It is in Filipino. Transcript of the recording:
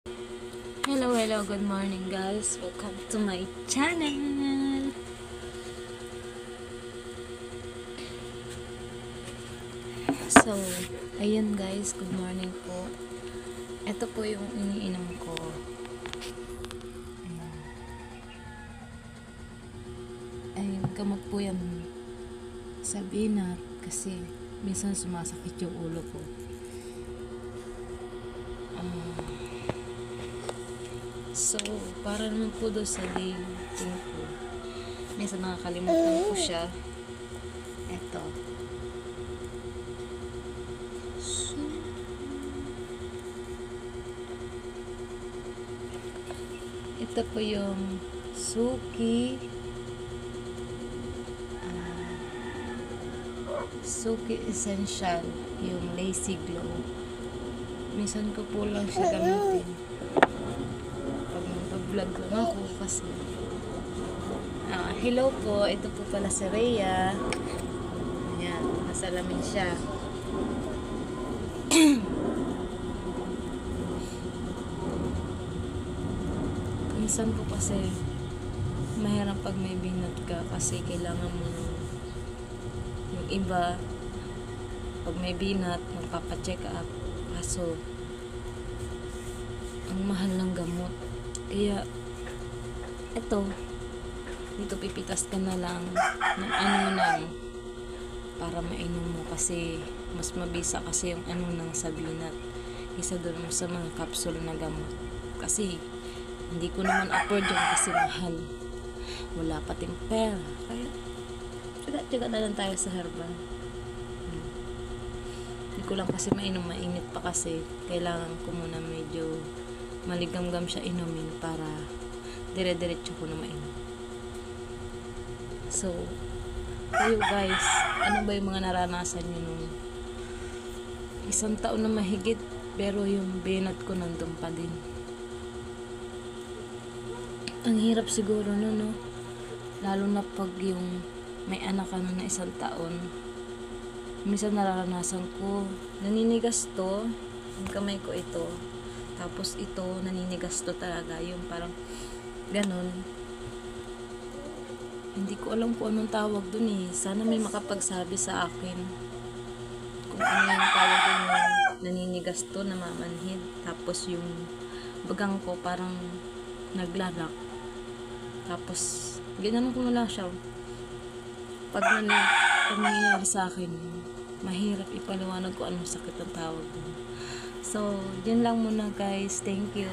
Hello, good morning guys. Welcome to my channel. So, ayun guys, good morning po. Ito po yung iniinom ko. Ayun, gamot po yan sa binat kasi minsan sumasakit yung ulo ko. So, para naman po doon sa day ko. Minsan nakakalimutan ko siya. Ito. So, ito po yung Suki Suki Essential, yung Lazy Glow. Minsan ko po lang siya gamitin pag mag-vlog lang ako kasi hello po, ito po pala si Rhea. Ayan, nasalamin siya. Minsan po kasi mahirap pag may binat ka kasi kailangan mo yung iba pag may binat magpapacheck up kaso ang mahal ng gamot kaya ito dito pipitas ka na lang ng ano lang para mainom mo kasi mas mabisa kasi yung ano nang sa binat isa doon sa mga capsule na gamot kasi hindi ko naman afford yun kasi mahal wala pating pera kaya tsaga na lang tayo sa herbal. Hindi ko lang kasi mainit pa kasi kailangan ko muna medyo maligamgam siya inumin para dire-diretso ko na mainom. So kayo guys, ano ba yung mga naranasan nyo nung isang taon na mahigit pero yung binat ko nandun pa din. Ang hirap siguro no, lalo na pag yung may anak ka na isang taon. Minsan nararanasan ko naninigas to yung kamay ko ito tapos ito naninigas to talaga yung parang ganon. Hindi ko alam kung anong tawag dun sana may makapagsabi sa akin kung ano yung tawag dun yung naninigas to namamanhid tapos yung bagang ko parang naglalak tapos ginanon ko na lang siya pag nangyayari sa akin mahirap ipaliwanag ko anong sakit ang tawag dun. So, yun lang muna guys, thank you.